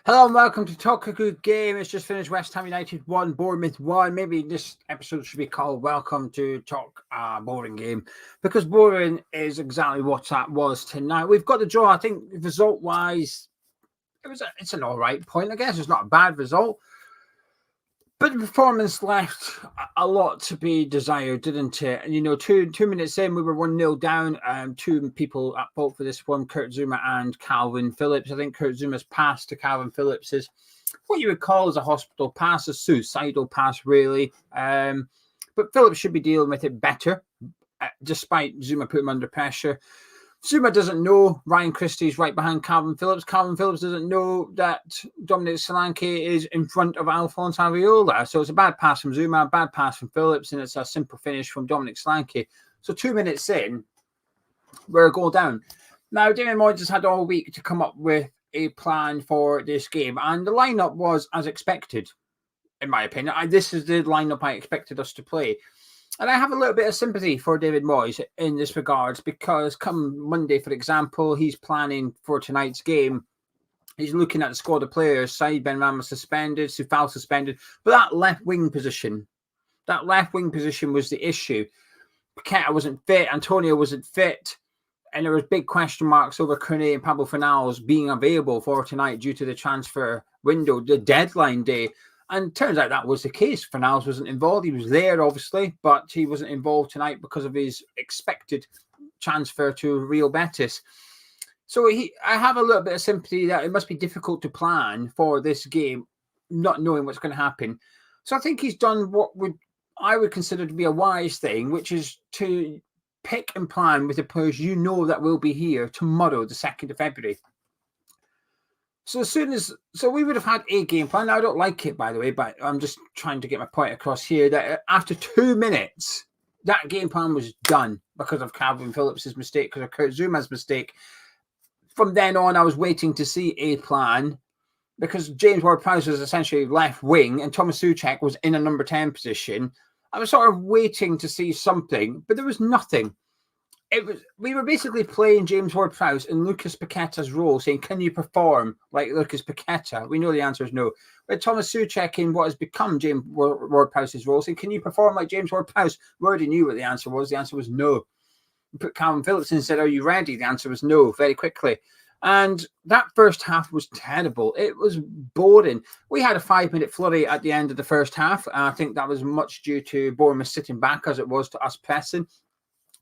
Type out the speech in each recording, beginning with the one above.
Hello and welcome to Talk a Good Game. It's just finished. West Ham United 1, Bournemouth 1. Maybe this episode should be called Welcome to Talk a Boring Game, because boring is exactly what that was tonight. We've got the draw. I think result-wise, it's an all right point, I guess. It's not a bad result. But the performance left a lot to be desired, didn't it? And, you know, two minutes in, we were 1-0 down. Two people at fault for this one, Kurt Zouma and Kalvin Phillips. I think Kurt Zouma's pass to Kalvin Phillips is what you would call as a hospital pass, a suicidal pass, really. But Phillips should be dealing with it better, despite Zouma putting him under pressure. Zouma doesn't know Ryan Christie's right behind Kalvin Phillips. Kalvin Phillips doesn't know that Dominic Solanke is in front of Alphonse Areola. So it's a bad pass from Zouma, a bad pass from Phillips, and it's a simple finish from Dominic Solanke. So 2 minutes in, we're a goal down. Now, David Moyes has had all week to come up with a plan for this game, and the lineup was as expected, in my opinion. This is the lineup I expected us to play. And I have a little bit of sympathy for David Moyes in this regards, because come Monday, for example, he's planning for tonight's game. He's looking at the squad of players. Said Benrahma suspended, Soufal suspended. But that left wing position was the issue. Paqueta wasn't fit. Antonio wasn't fit. And there was big question marks over Cornet and Pablo Fornals being available for tonight due to the transfer window, the deadline day. And turns out that was the case. Fornals wasn't involved. He was there, obviously, but he wasn't involved tonight because of his expected transfer to Real Betis. So I have a little bit of sympathy that it must be difficult to plan for this game, not knowing what's going to happen. So I think he's done what I would consider to be a wise thing, which is to pick and plan with the players you know that will be here tomorrow, the 2nd of February. So we would have had a game plan. Now, I don't like it, by the way, but I'm just trying to get my point across here that after 2 minutes, that game plan was done because of Kalvin Phillips' mistake, because of Kurt Zouma's mistake. From then on, I was waiting to see a plan because James Ward-Prowse was essentially left wing and Thomas Souček was in a number 10 position. I was sort of waiting to see something, but there was nothing. We were basically playing James Ward-Prowse in Lucas Paqueta's role, saying, can you perform like Lucas Paqueta? We know the answer is no. But Thomas Souček in what has become James Ward-Prowse's role, saying, can you perform like James Ward-Prowse? We already knew what the answer was. The answer was no. We put Kalvin Phillips in and said, are you ready? The answer was no, very quickly. And that first half was terrible. It was boring. We had a 5-minute flurry at the end of the first half. I think that was much due to Bournemouth sitting back as it was to us pressing.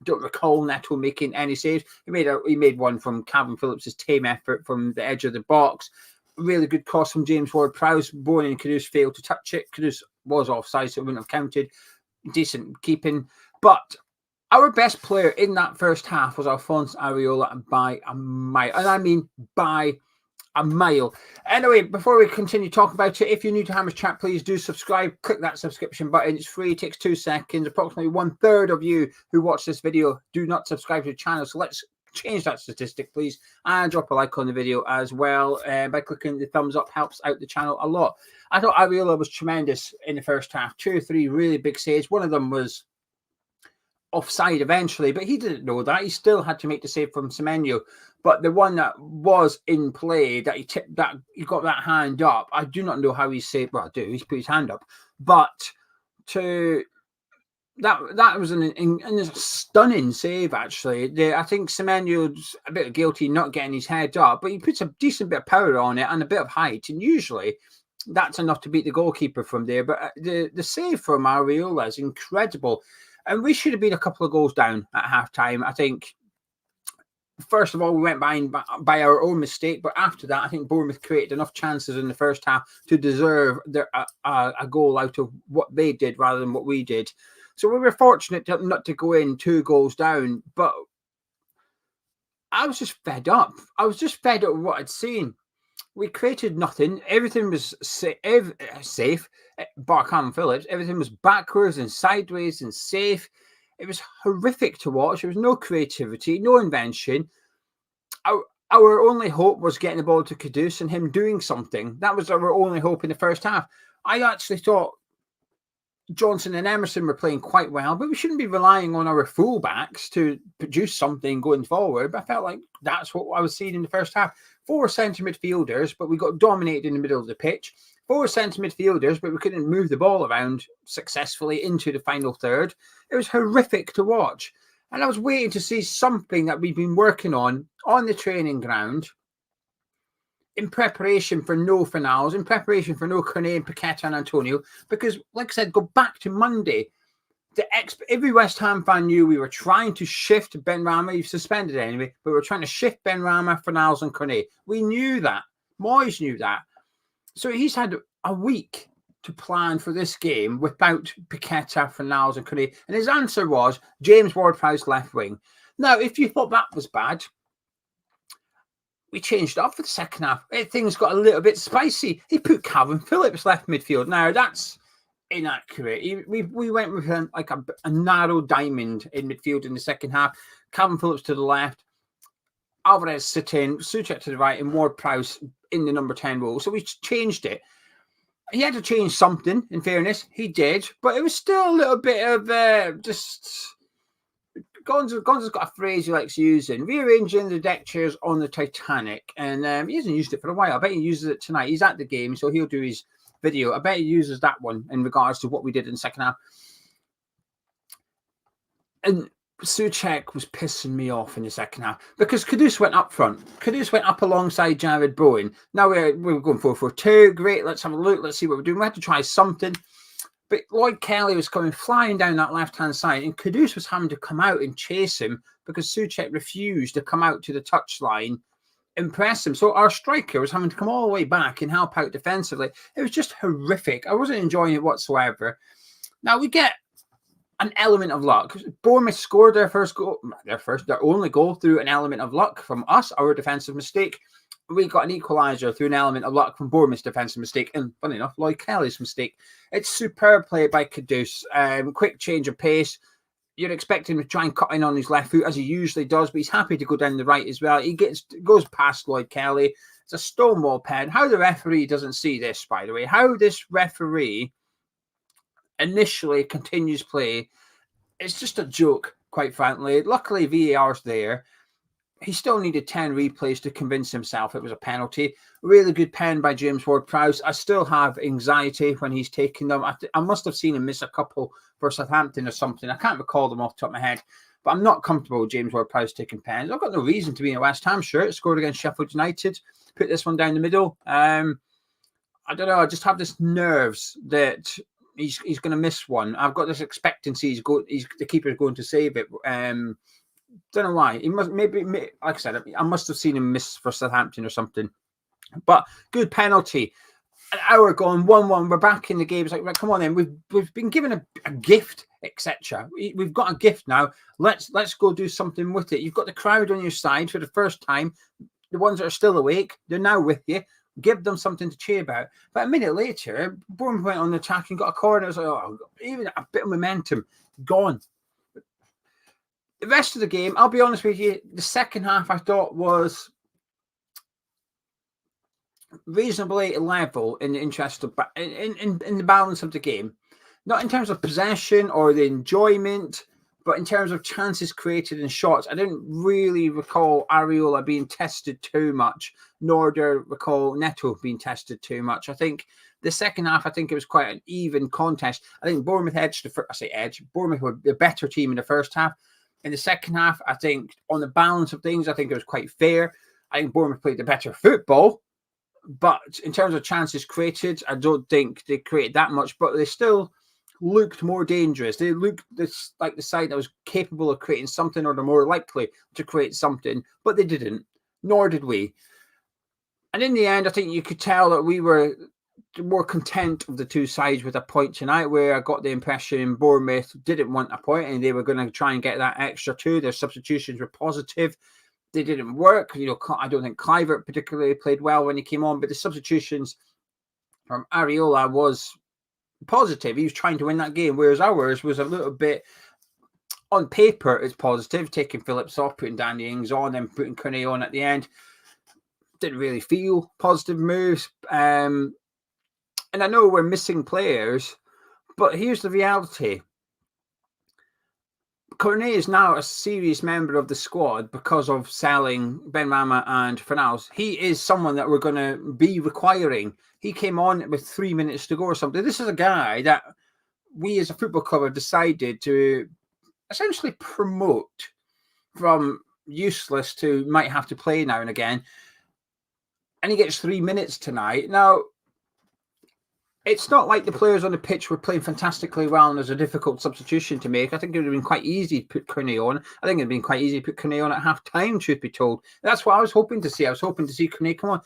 Don't recall Neto making any saves. He made one from Kalvin Phillips' tame effort from the edge of the box. Really good cross from James Ward-Prowse. Bourne and Kudus failed to touch it. Kudus was offside, so it wouldn't have counted. Decent keeping. But our best player in that first half was Alphonse Areola by a mile. And I mean by a mile. Anyway, before we continue talking about it, if you're new to Hammers Chat, please do subscribe. Click that subscription button. It's free. It takes 2 seconds. Approximately 1/3 of you who watch this video do not subscribe to the channel. So let's change that statistic, please. And drop a like on the video as well. By clicking the thumbs up helps out the channel a lot. I thought Areola was tremendous in the first half. 2 or 3 really big saves. One of them was offside eventually, but he didn't know that. He still had to make the save from Semenyo. But the one that was in play, that he tipped, that he got that hand up, I do not know how he saved. Well, I do. He's put his hand up, but that was a stunning save. Actually, I think Semenyo's a bit guilty not getting his head up, but he puts a decent bit of power on it and a bit of height, and usually that's enough to beat the goalkeeper from there. But the save from Areola is incredible. And we should have been a couple of goals down at halftime. I think, first of all, we went by our own mistake. But after that, I think Bournemouth created enough chances in the first half to deserve a goal out of what they did rather than what we did. So we were fortunate not to go in 2 goals down. But I was just fed up. I was just fed up with what I'd seen. We created nothing. Everything was safe. Bar Kalvin Phillips. Everything was backwards and sideways and safe. It was horrific to watch. There was no creativity, no invention. Our only hope was getting the ball to Kudus and him doing something. That was our only hope in the first half. I actually thought Johnson and Emerson were playing quite well, but we shouldn't be relying on our fullbacks to produce something going forward. But I felt like that's what I was seeing in the first half. 4 centre midfielders, but we got dominated in the middle of the pitch. 4 centre midfielders, but we couldn't move the ball around successfully into the final third. It was horrific to watch. And I was waiting to see something that we've been working on the training ground in preparation for no finals, in preparation for no Cornet and Paqueta and Antonio, because, like I said, go back to Monday. Every West Ham fan knew we were trying to shift Benrahma. You've suspended anyway, but we were trying to shift Benrahma, Fornals and Cornet. We knew that. Moyes knew that. So he's had a week to plan for this game without Paqueta, Fornals and Cornet. And his answer was James Ward-Prowse left wing. Now, if you thought that was bad, we changed it up for the second half. Things got a little bit spicy. He put Kalvin Phillips left midfield. Now, that's inaccurate. We went with a narrow diamond in midfield in the second half. Kalvin Phillips to the left, Alvarez sitting, Souček to the right, and Ward-Prowse in the number 10 role. So we changed it. He had to change something, in fairness. He did. But it was still a little bit of just... Gonzo's got a phrase he likes using, rearranging the deck chairs on the Titanic. And he hasn't used it for a while. I bet he uses it tonight. He's at the game, so he'll do his video. I bet he uses that one in regards to what we did in the second half. And Souček was pissing me off in the second half because Kudus went up front. Kudus went up alongside Jared Bowen. Now we're going 4-4-2. Great, let's have a look. Let's see what we're doing. We had to try something. But Lloyd Kelly was coming flying down that left-hand side, and Kudus was having to come out and chase him because Souček refused to come out to the touchline and press him. So our striker was having to come all the way back and help out defensively. It was just horrific. I wasn't enjoying it whatsoever. Now we get an element of luck. Bournemouth scored their only goal through an element of luck from us, our defensive mistake. We got an equaliser through an element of luck from Bournemouth's defensive mistake, and funny enough, Lloyd Kelly's mistake. It's superb play by Kudus. Quick change of pace. You'd expect him to try and cut in on his left foot, as he usually does, but he's happy to go down the right as well. He goes past Lloyd Kelly. It's a stonewall pen. How the referee doesn't see this, by the way, how this referee initially continues play, it's just a joke, quite frankly. Luckily, VAR's there. He still needed 10 replays to convince himself it was a penalty. Really good pen by James Ward-Prowse. I still have anxiety when he's taking them. I must have seen him miss a couple for Southampton or something. I can't recall them off the top of my head. But I'm not comfortable with James Ward-Prowse taking pens. I've got no reason to be in a West Ham shirt. Scored against Sheffield United. Put this one down the middle. I don't know. I just have this nerves that he's going to miss one. I've got this expectancy the keeper's going to save it. Don't know why. He must maybe like I said, I must have seen him miss for Southampton or something. But good penalty. An hour gone, 1-1. We're back in the game. It's like, right, come on then. We've been given a gift, etc. We've got a gift now. Let's go do something with it. You've got the crowd on your side for the first time. The ones that are still awake, they're now with you. Give them something to cheer about. But a minute later, Bournemouth went on the attack and got a corner. It was like, oh, even a bit of momentum gone. The rest of the game, I'll be honest with you, the second half I thought was reasonably level in the interest of in the balance of the game. Not in terms of possession or the enjoyment, but in terms of chances created and shots. I didn't really recall Areola being tested too much, nor do I recall Neto being tested too much. I think the second half, it was quite an even contest. I think Bournemouth Bournemouth were the better team in the first half. In the second half, I think on the balance of things, I think it was quite fair. I think Bournemouth played the better football. But in terms of chances created, I don't think they created that much. But they still looked more dangerous. They looked like the side that was capable of creating something, or they're more likely to create something. But they didn't, nor did we. And in the end, I think you could tell that we were more content of the two sides with a point tonight, where I got the impression Bournemouth didn't want a point and they were going to try and get that extra two. Their substitutions were positive. They didn't work. I don't think Kluivert particularly played well when he came on, but the substitutions from Areola was positive. He was trying to win that game, whereas ours was a little bit, on paper, it's positive, taking Phillips off, putting Danny Ings on, and putting Cornet on at the end. Didn't really feel positive moves. And I know we're missing players, But here's the reality. Cornet is now a serious member of the squad because of selling Benrahma and Fornals. He is someone that we're going to be requiring. He came on with 3 minutes to go or something. This is a guy that we as a football club have decided to essentially promote from useless to might have to play now and again. And he gets 3 minutes tonight. Now, it's not like the players on the pitch were playing fantastically well and there's a difficult substitution to make. I think it would have been quite easy to put Cornet on. I think it would have been quite easy to put Cornet on at half-time, truth be told. That's what I was hoping to see. I was hoping to see Cornet come on.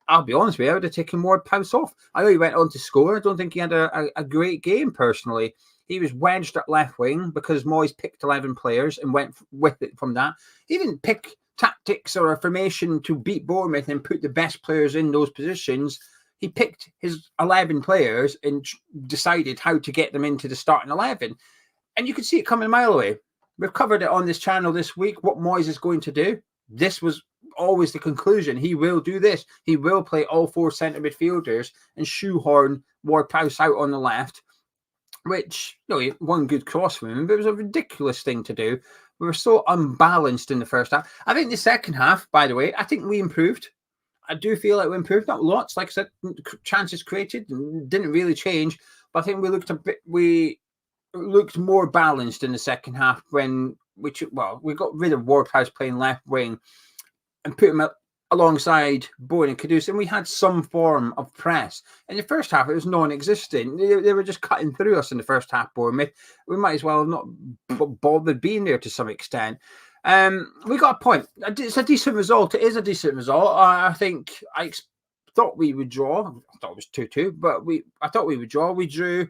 I'll be honest with you, I would have taken Ward-Prowse off. I know he went on to score. I don't think he had a great game, personally. He was wedged at left wing because Moyes picked 11 players and went with it from that. He didn't pick tactics or a formation to beat Bournemouth and put the best players in those positions. He picked his 11 players and decided how to get them into the starting 11. And you could see it coming a mile away. We've covered it on this channel this week, what Moyes is going to do. This was always the conclusion. He will do this. He will play all 4 centre midfielders and shoehorn Ward-Prowse out on the left, which, one good cross from him, but it was a ridiculous thing to do. We were so unbalanced in the first half. I think the second half, by the way, I think we improved. I do feel like we improved, not lots. Like I said, chances created didn't really change, but I think we looked more balanced in the second half when we got rid of Ward-Prowse playing left wing and put him alongside Bowen and Kudus, and we had some form of press. In the first half, it was non-existent. They were just cutting through us in the first half, Bournemouth. We might as well have not bothered being there to some extent. We got a point. It's a decent result. It is a decent result. I think I thought we would draw. I thought it was 2-2, but I thought we would draw. We drew.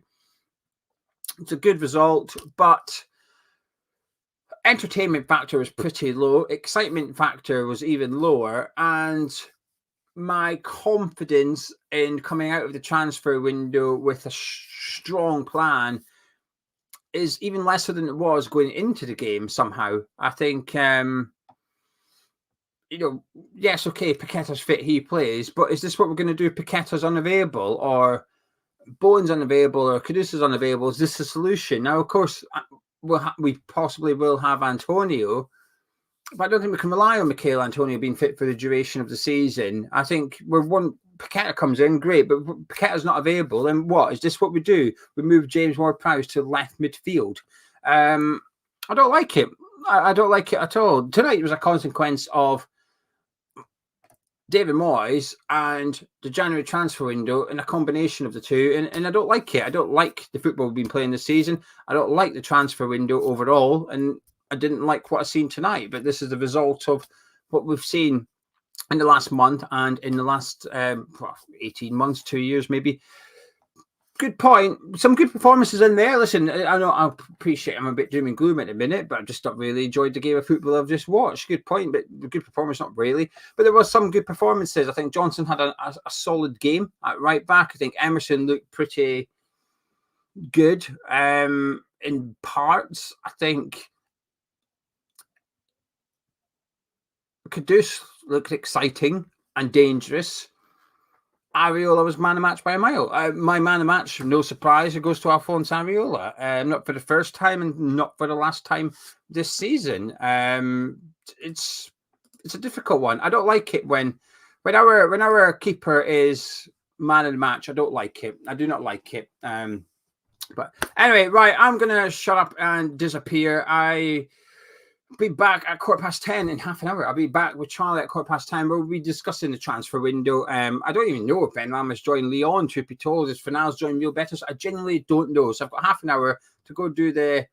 It's a good result, but entertainment factor was pretty low. Excitement factor was even lower, and my confidence in coming out of the transfer window with a strong plan is even lesser than it was going into the game somehow. I think, yes, okay, Paqueta's fit, he plays, but is this what we're going to do? Paqueta's unavailable, or Bowen's unavailable, or Kudus is unavailable. Is this the solution? Now, of course, we possibly will have Antonio, but I don't think we can rely on Michail Antonio being fit for the duration of the season. I think Paqueta comes in, great, but Paqueta's not available. Then what? Is this what we do? We move James Ward-Prowse to left midfield. I don't like it. I don't like it at all. Tonight was a consequence of David Moyes and the January transfer window and a combination of the two, and I don't like it. I don't like the football we've been playing this season. I don't like the transfer window overall, and I didn't like what I've seen tonight, but this is the result of what we've seen in the last month and in the last 18 months, 2 years maybe. Good point. Some good performances in there. Listen, I know I appreciate I'm a bit doom and gloom at the minute, but I've just not really enjoyed the game of football I've just watched. Good point, but good performance, not really. But there was some good performances. I think Johnson had a solid game at right back. I think Emerson looked pretty good in parts. I think Kudus looked exciting and dangerous. Areola was man of match by a mile. My man of match, no surprise, it goes to Alphonse Areola. Not for the first time and not for the last time this season. It's a difficult one. I don't like it when our keeper is man of the match. I don't like it. I do not like it. But anyway, right, I'm going to shut up and disappear. I'll be back at 10:15 in half an hour. I'll be back with Charlie at 10:15. We'll be discussing the transfer window. I don't even know if Benrahma's joined Lyon, truth be told. If Fornals joined Real Betis, I genuinely don't know. So I've got half an hour to go do the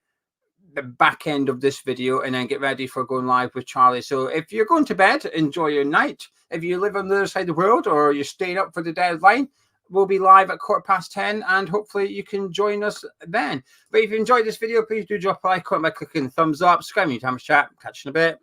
back end of this video and then get ready for going live with Charlie. So if you're going to bed, enjoy your night. If you live on the other side of the world or you're staying up for the deadline, we'll be live at 10:15 and hopefully you can join us then. But if you enjoyed this video, please do drop a like, comment by clicking the thumbs up, subscribe to Thomas Chat. Catch you in a bit.